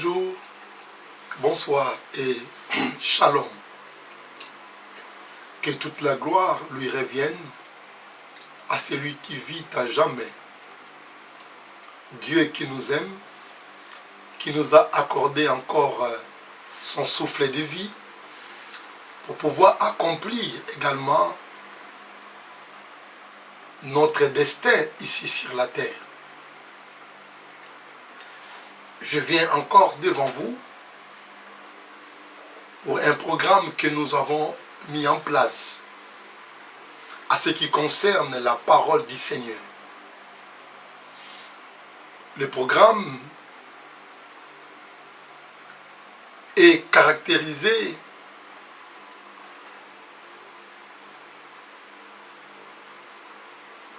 Bonjour, bonsoir et shalom. Que toute la gloire lui revienne à celui qui vit à jamais. Dieu qui nous aime, qui nous a accordé encore son souffle de vie pour pouvoir accomplir également notre destin ici sur la terre. Je viens encore devant vous pour un programme que nous avons mis en place à ce qui concerne la parole du Seigneur. Le programme est caractérisé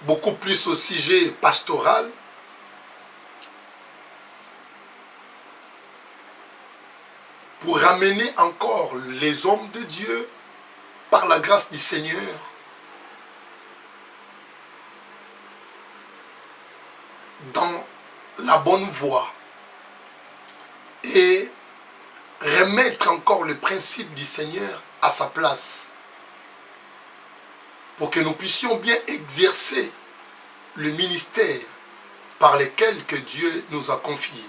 beaucoup plus au sujet pastoral, pour ramener encore les hommes de Dieu, par la grâce du Seigneur, dans la bonne voie et remettre encore le principe du Seigneur à sa place pour que nous puissions bien exercer le ministère par lequel que Dieu nous a confié.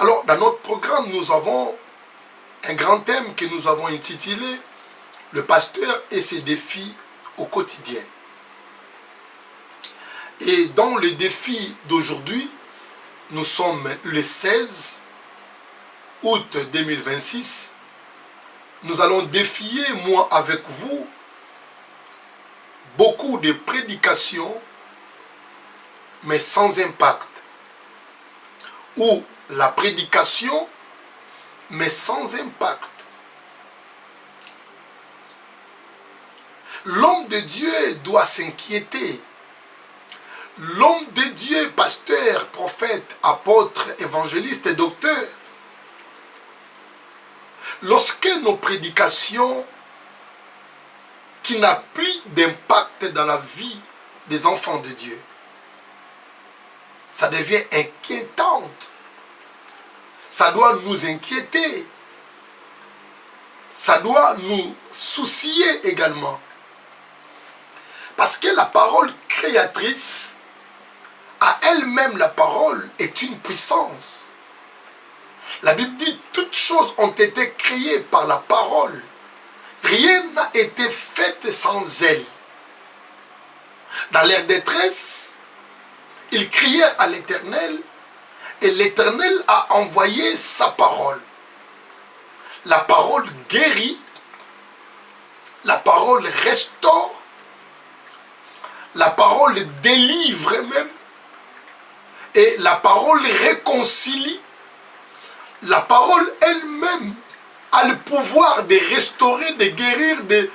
Alors, dans notre programme, nous avons un grand thème que nous avons intitulé « Le pasteur et ses défis au quotidien ». Et dans le défi d'aujourd'hui, nous sommes le 16 août 2026. Nous allons défier, moi avec vous, beaucoup de prédications, mais sans impact. Ou la prédication, mais sans impact. L'homme de Dieu doit s'inquiéter. L'homme de Dieu, pasteur, prophète, apôtre, évangéliste et docteur, lorsque nos prédications qui n'ont plus d'impact dans la vie des enfants de Dieu, ça devient inquiétante. Ça doit nous inquiéter. Ça doit nous soucier également. Parce que la parole créatrice, à elle-même, la parole est une puissance. La Bible dit, toutes choses ont été créées par la parole. Rien n'a été fait sans elle. Dans leur détresse, ils crièrent à l'Éternel, et l'Éternel a envoyé sa parole. La parole guérit, la parole restaure, la parole délivre même, et la parole réconcilie. La parole elle-même a le pouvoir de restaurer, de guérir, de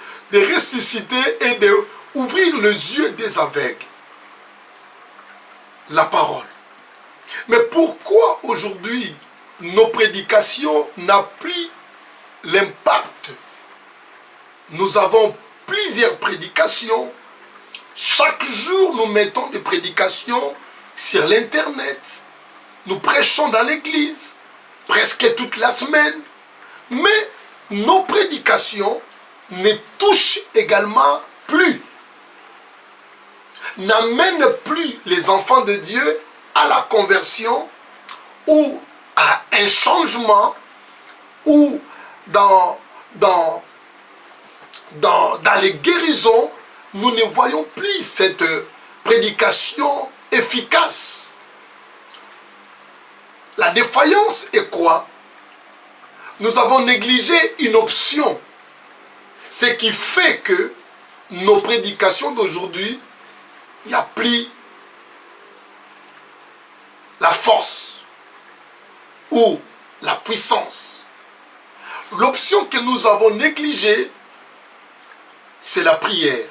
ressusciter et d'ouvrir les yeux des aveugles. La parole. Mais pourquoi aujourd'hui nos prédications n'ont plus l'impact? Nous avons plusieurs prédications. Chaque jour, nous mettons des prédications sur l'internet. Nous prêchons dans l'église presque toute la semaine. Mais nos prédications ne touchent également plus, n'amènent plus les enfants de Dieu à la conversion ou à un changement ou dans les guérisons. Nous ne voyons plus cette prédication efficace. La défaillance est quoi? Nous avons négligé une option. Ce qui fait que nos prédications d'aujourd'hui, il n'y a plus la force ou la puissance. L'option que nous avons négligée, c'est la prière.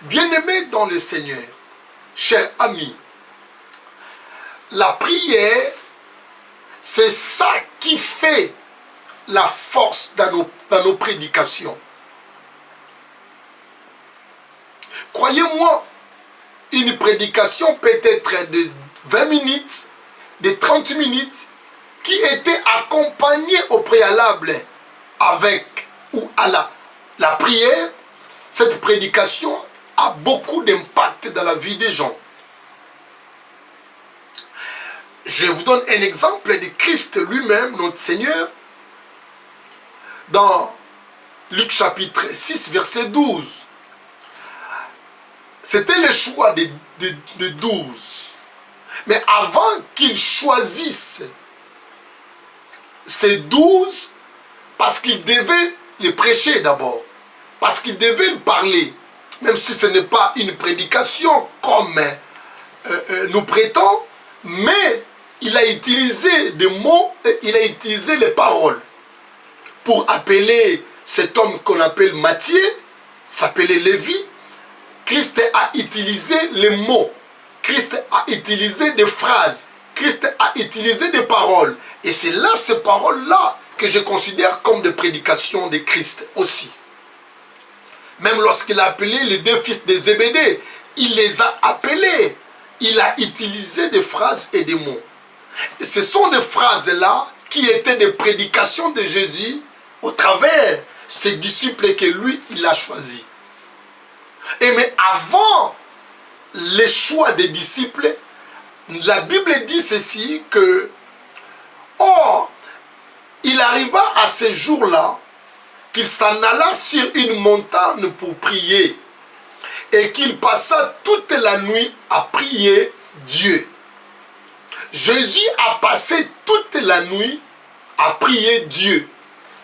Bien-aimés dans le Seigneur, chers amis, la prière, c'est ça qui fait la force dans nos prédications. Croyez-moi, une prédication peut-être de 20 minutes, de 30 minutes, qui était accompagnée au préalable avec ou à la prière. Cette prédication a beaucoup d'impact dans la vie des gens. Je vous donne un exemple de Christ lui-même, notre Seigneur, dans Luc chapitre 6, verset 12. C'était le choix des 12. Mais avant qu'il choisisse ces 12, parce qu'il devait les prêcher d'abord, parce qu'il devait le parler, même si ce n'est pas une prédication comme nous prêtons, mais il a utilisé des mots, il a utilisé les paroles pour appeler cet homme qu'on appelle Matthieu, s'appelait Lévi. Christ a utilisé les mots, Christ a utilisé des phrases, Christ a utilisé des paroles. Et c'est là ces paroles-là que je considère comme des prédications de Christ aussi. Même lorsqu'il a appelé les deux fils de Zébédée, il les a appelés. Il a utilisé des phrases et des mots. Et ce sont des phrases-là qui étaient des prédications de Jésus au travers ses disciples que lui, il a choisis. Et mais avant le choix des disciples, la Bible dit ceci que, or, il arriva à ce jour-là qu'il s'en alla sur une montagne pour prier et qu'il passa toute la nuit à prier Dieu. Jésus a passé toute la nuit à prier Dieu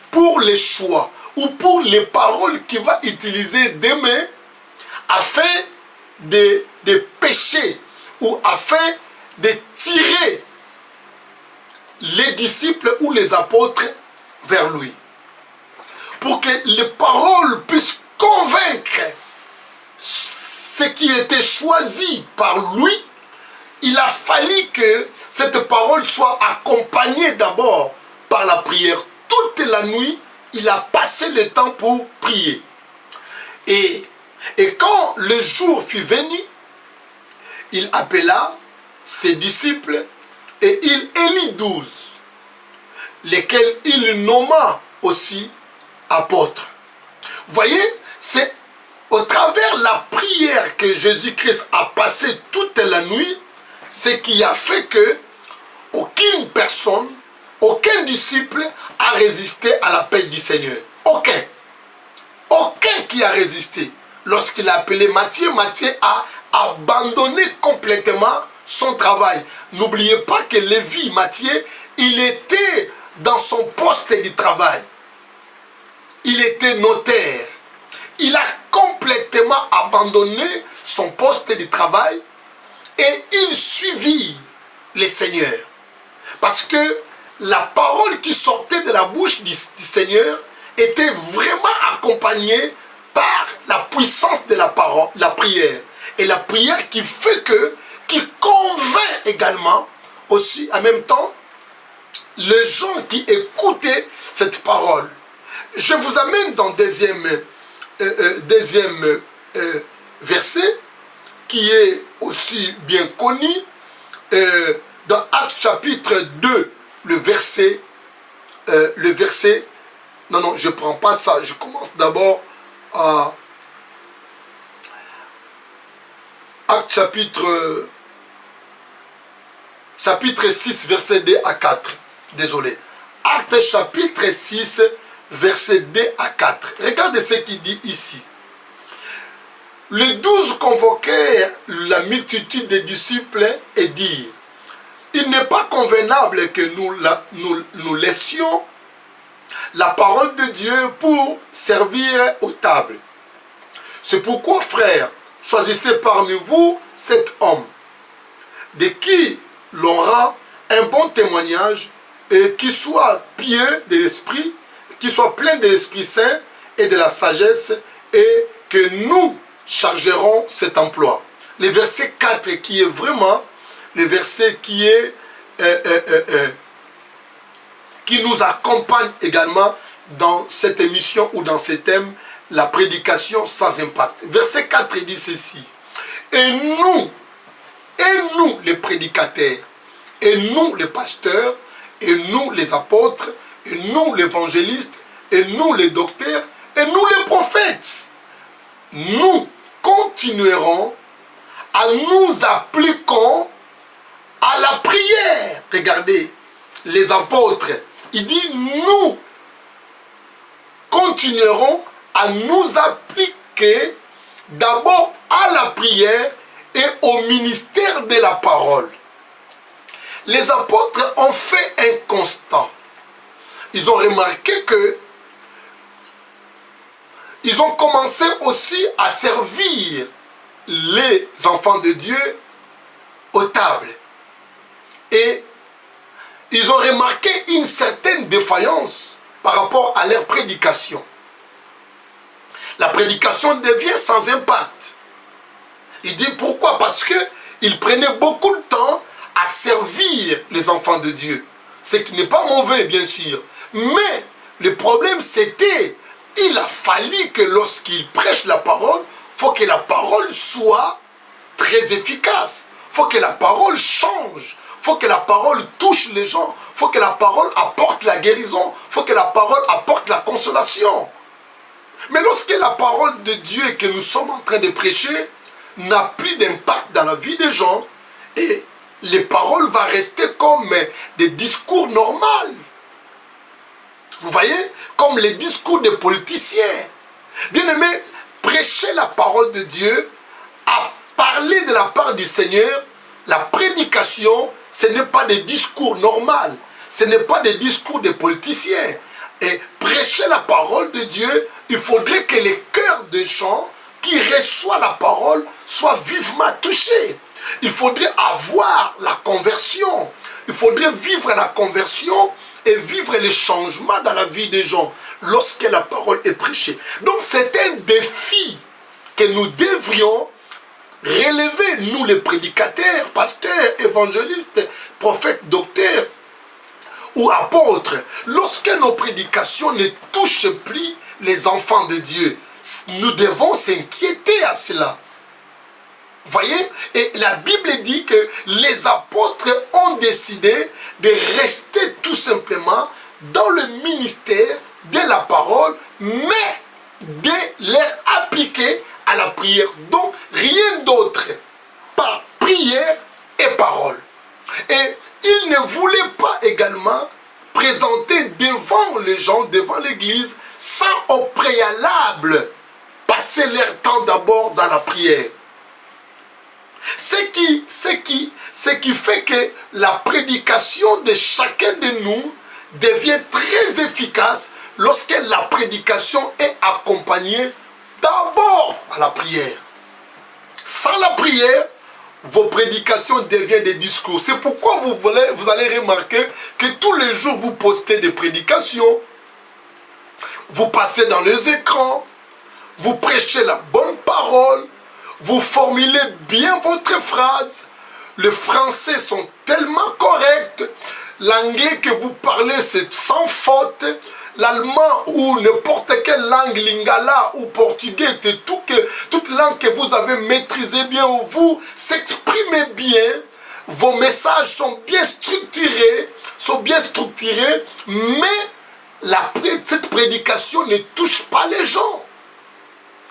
pour les choix ou pour les paroles qu'il va utiliser demain afin de pécher ou afin de tirer les disciples ou les apôtres vers lui. Pour que les paroles puissent convaincre ce qui était choisi par lui, il a fallu que cette parole soit accompagnée d'abord par la prière. Toute la nuit, il a passé le temps pour prier. Et quand le jour fut venu, il appela ses disciples et il élit 12, lesquels il nomma aussi apôtres. Vous voyez, c'est au travers la prière que Jésus-Christ a passé toute la nuit, ce qui a fait que aucune personne, aucun disciple a résisté à l'appel du Seigneur. Aucun. Aucun qui a résisté. Lorsqu'il a appelé Matthieu, Matthieu a abandonné complètement son travail. N'oubliez pas que Lévi, Matthieu, il était dans son poste de travail. Il était notaire. Il a complètement abandonné son poste de travail et il suivit le Seigneur. Parce que la parole qui sortait de la bouche du Seigneur était vraiment accompagnée par la puissance de la parole, la prière. Et la prière qui fait que, qui convainc également aussi en même temps les gens qui écoutaient cette parole. Je vous amène dans deuxième verset qui est aussi bien connu dans Actes chapitre 2, le verset, non, je ne prends pas ça, je commence d'abord à Actes chapitre 6, verset 2 à 4. Désolé. Actes chapitre 6, verset 2 à 4. Regardez ce qu'il dit ici. Les 12 convoquèrent la multitude des disciples et dirent: il n'est pas convenable que nous laissions la parole de Dieu pour servir aux tables. C'est pourquoi, frères, choisissez parmi vous cet homme, de qui l'on rend un bon témoignage, et qui soit pieux de l'esprit, qui soit plein de l'Esprit Saint et de la sagesse, et que nous chargerons cet emploi. Le verset 4 qui est vraiment le verset qui est qui nous accompagne également dans cette émission ou dans ce thème, la prédication sans impact. Verset 4 dit ceci: Et nous les prédicateurs, et nous les pasteurs, et nous les apôtres, et nous les évangélistes, et nous les docteurs, et nous les prophètes, nous continuerons à nous appliquer à la prière. Regardez, les apôtres, il dit nous continuerons à nous appliquer d'abord à la prière et au ministère de la parole. Les apôtres ont fait un constat. Ils ont remarqué que ils ont commencé aussi à servir les enfants de Dieu aux tables. Et ils ont remarqué une certaine défaillance par rapport à leur prédication. La prédication devient sans impact. Il dit pourquoi? Parce qu'ils prenaient beaucoup de temps à servir les enfants de Dieu. Ce qui n'est pas mauvais, bien sûr. Mais le problème, c'était, il a fallu que lorsqu'ils prêchent la parole, il faut que la parole soit très efficace. Il faut que la parole change. Il faut que la parole touche les gens. Il faut que la parole apporte la guérison. Il faut que la parole apporte la consolation. Mais lorsque la parole de Dieu que nous sommes en train de prêcher n'a plus d'impact dans la vie des gens, et les paroles vont rester comme des discours normaux. Vous voyez? Comme les discours des politiciens. Bien aimé, prêcher la parole de Dieu, à parler de la part du Seigneur, la prédication, ce n'est pas des discours normaux. Ce n'est pas des discours des politiciens. Et prêcher la parole de Dieu, il faudrait que les cœurs des gens qui reçoivent la parole soient vivement touchés. Il faudrait avoir la conversion. Il faudrait vivre la conversion et vivre les changements dans la vie des gens lorsque la parole est prêchée. Donc c'est un défi que nous devrions relever, nous les prédicateurs, pasteurs, évangélistes, prophètes, docteurs ou apôtres. Lorsque nos prédications ne touchent plus les enfants de Dieu, nous devons s'inquiéter à cela. Voyez, et la Bible dit que les apôtres ont décidé de rester tout simplement dans le ministère de la parole, mais de leur appliquer à la prière. Donc, rien d'autre, par prière et parole. Et ils ne voulaient pas également présenter devant les gens, devant l'église, sans au préalable passer leur temps d'abord dans la prière. Ce qui fait que la prédication de chacun de nous devient très efficace lorsque la prédication est accompagnée d'abord à la prière. Sans la prière, vos prédications deviennent des discours. C'est pourquoi vous allez remarquer que tous les jours vous postez des prédications, vous passez dans les écrans, vous prêchez la bonne parole, vous formulez bien votre phrase, les français sont tellement corrects, l'anglais que vous parlez c'est sans faute, l'allemand ou n'importe quelle langue, lingala ou portugais, toute langue que vous avez maîtrisée bien ou vous s'exprimez bien, vos messages sont bien structurés, mais cette prédication ne touche pas les gens.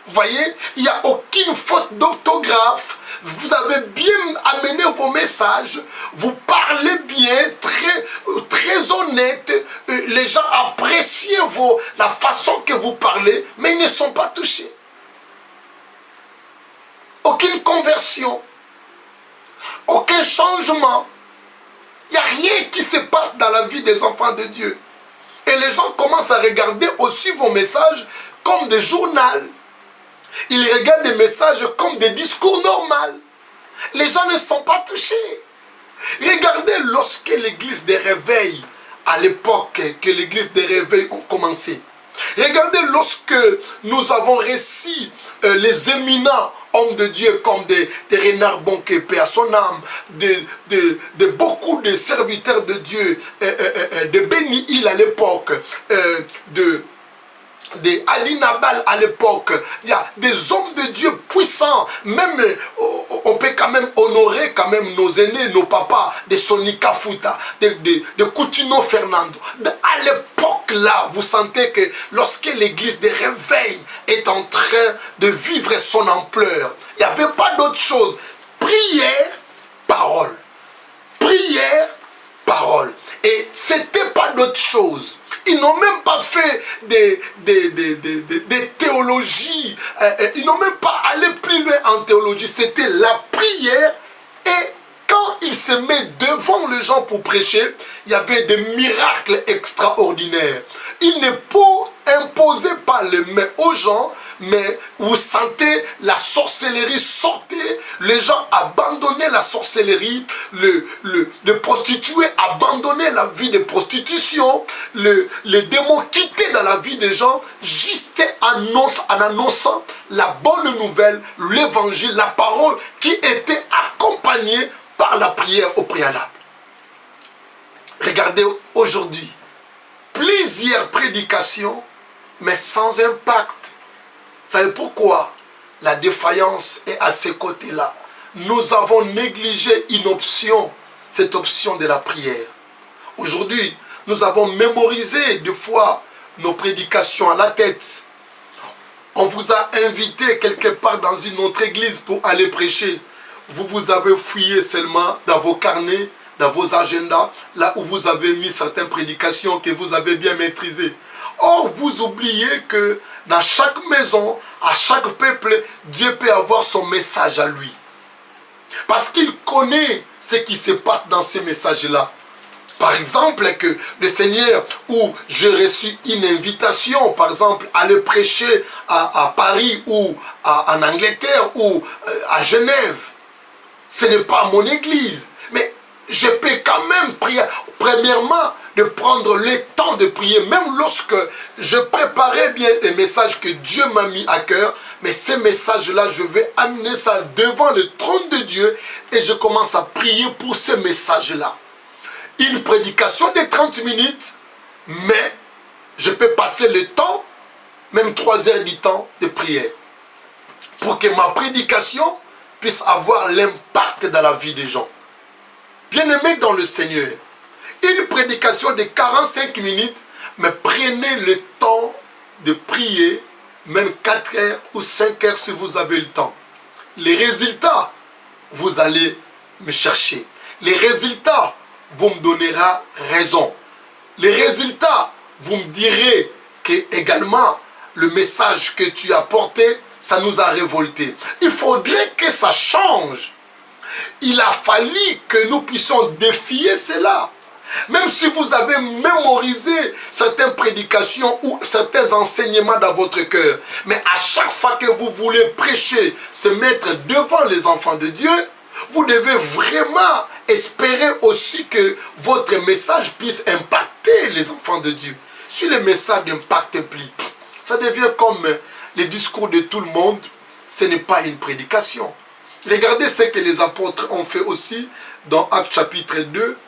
Vous voyez, il n'y a aucune faute d'orthographe. Vous avez bien amené vos messages. Vous parlez bien, très honnête. Les gens apprécient la façon que vous parlez, mais ils ne sont pas touchés. Aucune conversion. Aucun changement. Il n'y a rien qui se passe dans la vie des enfants de Dieu. Et les gens commencent à regarder aussi vos messages comme des journaux. Ils regardent des messages comme des discours normaux. Les gens ne sont pas touchés. Regardez lorsque l'église des réveils, à l'époque que l'église des réveils ont commencé. Regardez lorsque nous avons reçu les éminents hommes de Dieu comme des Renard Bonke, paix à son âme, de beaucoup de serviteurs de Dieu, de Béni Hill à l'époque, Adi Nabal à l'époque, il y a des hommes de Dieu puissants, même on peut quand même honorer quand même nos aînés, nos papas, de Sonika Futa, de Coutinho Fernando. À l'époque là, vous sentez que lorsque l'église de réveil est en train de vivre son ampleur, il n'y avait pas d'autre chose. Prière, parole. Prière, parole. Et c'était pas d'autre chose. Ils n'ont même pas fait des théologies. Ils n'ont même pas allé plus loin en théologie. C'était la prière. Et quand il se met devant les gens pour prêcher, il y avait des miracles extraordinaires. Il ne imposait pas les mains aux gens, mais vous sentez la sorcellerie sortir, les gens abandonnaient la sorcellerie, les prostituées abandonnaient la vie de prostitution, les démons quittaient dans la vie des gens, juste en annonçant la bonne nouvelle, l'évangile, la parole qui était accompagnée par la prière au préalable. Regardez aujourd'hui, plusieurs prédications, mais sans impact. Vous savez pourquoi la défaillance est à ces côtés-là? Nous avons négligé une option, cette option de la prière. Aujourd'hui, nous avons mémorisé des fois nos prédications à la tête. On vous a invité quelque part dans une autre église pour aller prêcher. Vous avez fouillé seulement dans vos carnets, dans vos agendas, là où vous avez mis certaines prédications que vous avez bien maîtrisées. Or, vous oubliez que dans chaque maison, à chaque peuple, Dieu peut avoir son message à lui. Parce qu'il connaît ce qui se passe dans ces messages-là. Par exemple, que le Seigneur, où j'ai reçu une invitation, par exemple, à aller prêcher à Paris ou en Angleterre ou à Genève, ce n'est pas mon église. Mais je peux quand même prier. Premièrement, de prendre le temps de prier, même lorsque je préparais bien les messages que Dieu m'a mis à cœur, mais ces messages-là, je vais amener ça devant le trône de Dieu et je commence à prier pour ces messages-là. Une prédication de 30 minutes, mais je peux passer le temps, même 3 heures du temps de prière, pour que ma prédication puisse avoir l'impact dans la vie des gens. Bien-aimés dans le Seigneur, une prédication de 45 minutes, mais prenez le temps de prier, même 4 heures ou 5 heures si vous avez le temps. Les résultats, vous allez me chercher. Les résultats, vous me donnerez raison. Les résultats, vous me direz que également le message que tu as porté, ça nous a révoltés. Il faudrait que ça change. Il a fallu que nous puissions défier cela. Même si vous avez mémorisé certaines prédications ou certains enseignements dans votre cœur, mais à chaque fois que vous voulez prêcher, se mettre devant les enfants de Dieu, vous devez vraiment espérer aussi que votre message puisse impacter les enfants de Dieu. Si le message n'impacte plus, ça devient comme les discours de tout le monde, ce n'est pas une prédication. Regardez ce que les apôtres ont fait aussi dans Actes chapitre 2.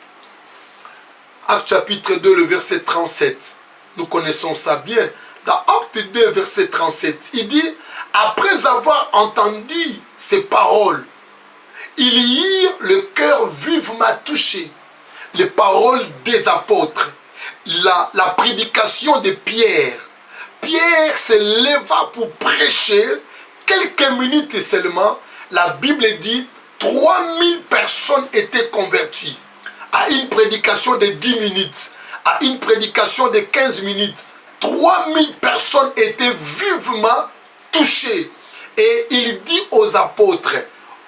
Actes chapitre 2, le verset 37. Nous connaissons ça bien. Dans Actes 2, verset 37, il dit, après avoir entendu ces paroles, ils eurent le cœur vivement touché. Les paroles des apôtres, la prédication de Pierre. Pierre se leva pour prêcher quelques minutes seulement. La Bible dit 3000 personnes étaient converties. À une prédication de 10 minutes, à une prédication de 15 minutes, 3000 personnes étaient vivement touchées. Et il dit aux apôtres,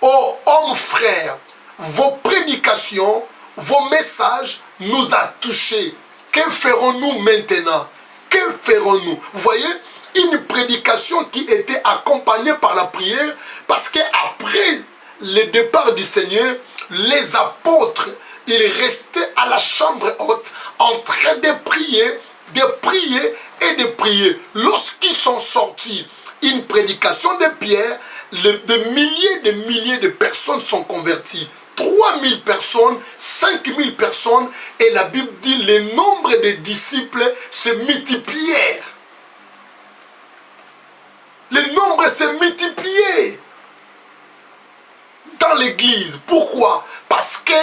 ô hommes frères, vos prédications, vos messages nous a touchés. Que ferons-nous maintenant? Que ferons-nous? Vous voyez, une prédication qui était accompagnée par la prière, parce qu'après le départ du Seigneur, les apôtres, ils restaient à la chambre haute en train de prier et de prier. Lorsqu'ils sont sortis, une prédication de Pierre, de milliers de personnes sont converties. 3000 personnes, 5000 personnes, et la Bible dit le nombre de disciples se multiplièrent. pourraient se multiplier dans l'église. Pourquoi? Parce que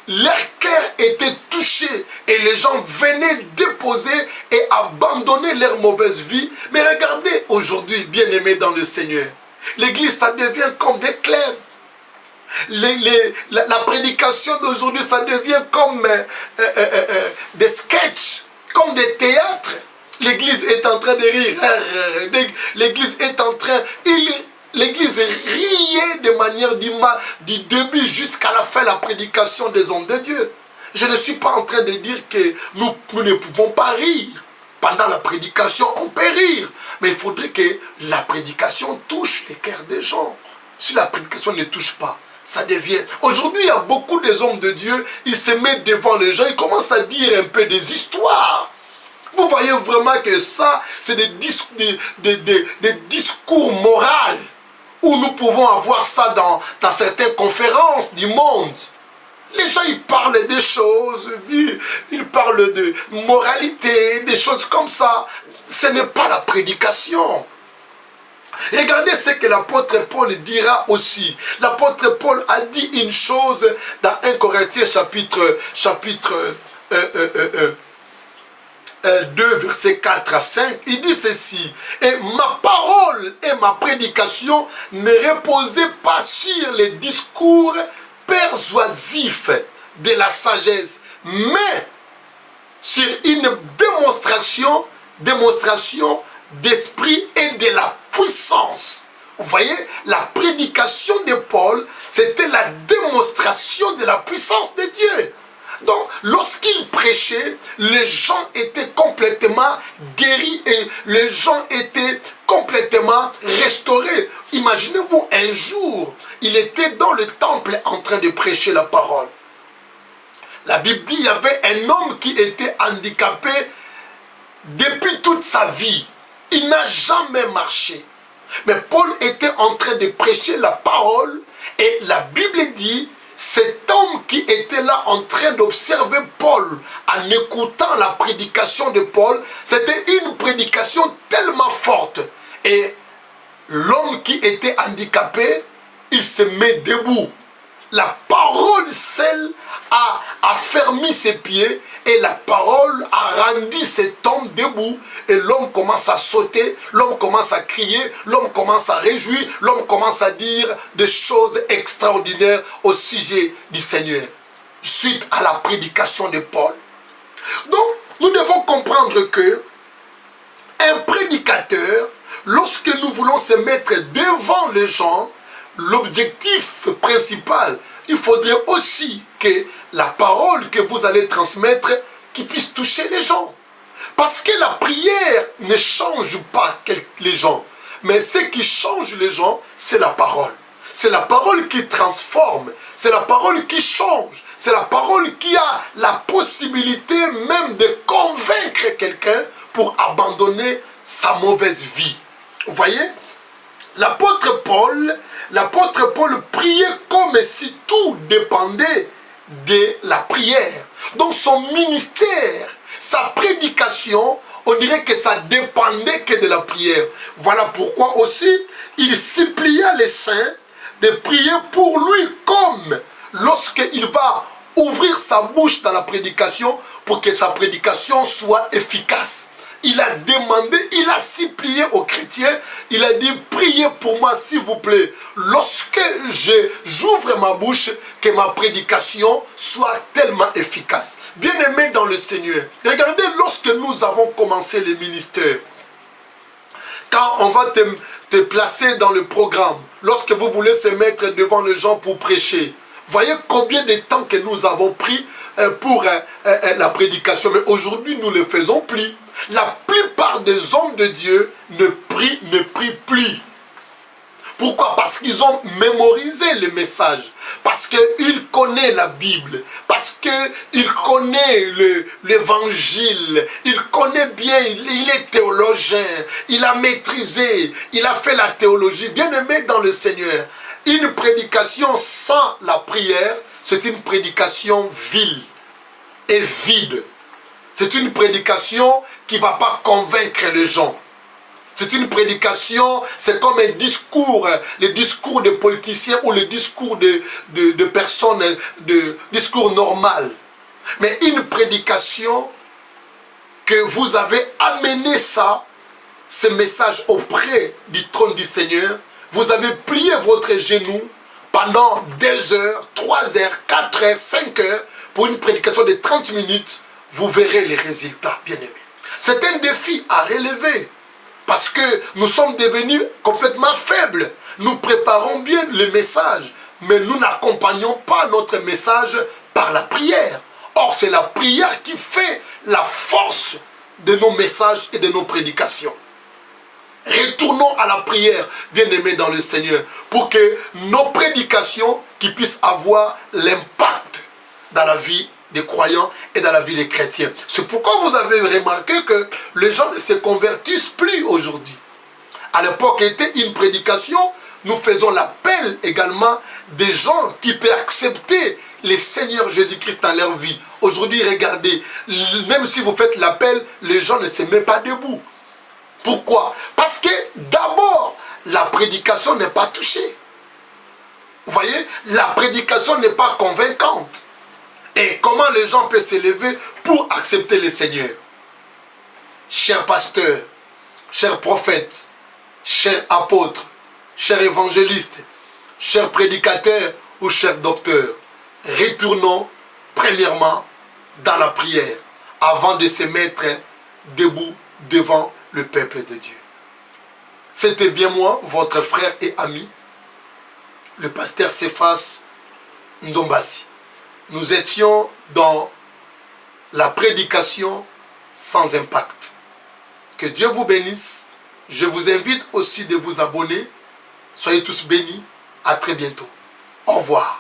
leur cœur était touché et les gens venaient déposer et abandonner leur mauvaise vie. Mais regardez aujourd'hui, bien-aimés dans le Seigneur, l'église, ça devient comme des clubs. La prédication d'aujourd'hui, ça devient comme des sketchs, comme des théâtres. L'église est en train de rire. L'église est en train... L'église riait de manière du début jusqu'à la fin la prédication des hommes de Dieu. Je ne suis pas en train de dire que nous ne pouvons pas rire. Pendant la prédication, on peut rire. Mais il faudrait que la prédication touche les cœurs des gens. Si la prédication ne touche pas, ça devient... Aujourd'hui, il y a beaucoup des hommes de Dieu, ils se mettent devant les gens, ils commencent à dire un peu des histoires. Vous voyez vraiment que ça, c'est des discours moraux. Où nous pouvons avoir ça dans certaines conférences du monde. Les gens, ils parlent des choses, ils parlent de moralité, des choses comme ça. Ce n'est pas la prédication. Regardez ce que l'apôtre Paul dira aussi. L'apôtre Paul a dit une chose dans 1 Corinthiens chapitre 2, versets 4 à 5, il dit ceci: et ma parole et ma prédication ne reposaient pas sur les discours persuasifs de la sagesse, mais sur une démonstration d'esprit et de la puissance. Vous voyez, la prédication de Paul, c'était la démonstration de la puissance de Dieu. Donc, lorsqu'il prêchait, les gens étaient complètement guéris et les gens étaient complètement restaurés. Imaginez-vous, un jour, il était dans le temple en train de prêcher la parole. La Bible dit qu'il y avait un homme qui était handicapé depuis toute sa vie. Il n'a jamais marché. Mais Paul était en train de prêcher la parole et la Bible dit: cet homme qui était là en train d'observer Paul, en écoutant la prédication de Paul, c'était une prédication tellement forte. Et l'homme qui était handicapé, il se met debout. La parole seule a fermé ses pieds et la parole a rendu cet homme debout. Et l'homme commence à sauter, l'homme commence à crier, l'homme commence à réjouir, l'homme commence à dire des choses extraordinaires au sujet du Seigneur, suite à la prédication de Paul. Donc, nous devons comprendre que un prédicateur, lorsque nous voulons se mettre devant les gens, l'objectif principal, il faudrait aussi que la parole que vous allez transmettre, qui puisse toucher les gens. Parce que la prière ne change pas les gens. Mais ce qui change les gens, c'est la parole. C'est la parole qui transforme. C'est la parole qui change. C'est la parole qui a la possibilité même de convaincre quelqu'un pour abandonner sa mauvaise vie. Vous voyez? L'apôtre Paul priait comme si tout dépendait de la prière. Donc son ministère, sa prédication, on dirait que ça dépendait que de la prière. Voilà pourquoi aussi il supplia les saints de prier pour lui, comme lorsqu'il va ouvrir sa bouche dans la prédication pour que sa prédication soit efficace. Il a demandé, il a supplié aux chrétiens, il a dit: priez pour moi s'il vous plaît, lorsque j'ouvre ma bouche, que ma prédication soit tellement efficace. Bien-aimés dans le Seigneur, regardez, lorsque nous avons commencé le ministère, quand on va te placer dans le programme, lorsque vous voulez se mettre devant les gens pour prêcher, voyez combien de temps que nous avons pris pour la prédication. Mais aujourd'hui, nous ne le faisons plus. La plupart des hommes de Dieu ne prient plus. Pourquoi? Parce qu'ils ont mémorisé le message. Parce qu'ils connaissent la Bible. Parce qu'ils connaissent l'évangile. Il connaît bien, il est théologien. Il a maîtrisé, il a fait la théologie. Bien-aimé dans le Seigneur, une prédication sans la prière, c'est une prédication vile et vide. C'est une prédication qui ne va pas convaincre les gens. C'est une prédication, c'est comme un discours, le discours de politiciens ou le discours de personnes, discours normal. Mais une prédication que vous avez amené ça, ce message auprès du trône du Seigneur, vous avez plié votre genou pendant 2 heures, 3 heures, 4 heures, 5 heures, pour une prédication de 30 minutes, vous verrez les résultats, bien-aimés. C'est un défi à relever, parce que nous sommes devenus complètement faibles. Nous préparons bien le message, mais nous n'accompagnons pas notre message par la prière. Or, c'est la prière qui fait la force de nos messages et de nos prédications. Retournons à la prière, bien-aimés dans le Seigneur, pour que nos prédications qui puissent avoir l'impact dans la vie des croyants et dans la vie des chrétiens. C'est pourquoi vous avez remarqué que les gens ne se convertissent plus aujourd'hui. À l'époque, était une prédication, nous faisons l'appel également des gens qui peuvent accepter le Seigneur Jésus-Christ dans leur vie. Aujourd'hui, regardez, même si vous faites l'appel, les gens ne se mettent pas debout. Pourquoi? Parce que d'abord, la prédication n'est pas touchée. Vous voyez, la prédication n'est pas convaincante. Et comment les gens peuvent s'élever pour accepter le Seigneur? Chers pasteurs, chers prophètes, chers apôtres, chers évangélistes, chers prédicateurs ou chers docteurs, retournons premièrement dans la prière avant de se mettre debout devant le peuple de Dieu. C'était bien moi, votre frère et ami, le pasteur Cephas Ndombasi. Nous étions dans la prédication sans impact. Que Dieu vous bénisse. Je vous invite aussi de vous abonner. Soyez tous bénis. À très bientôt. Au revoir.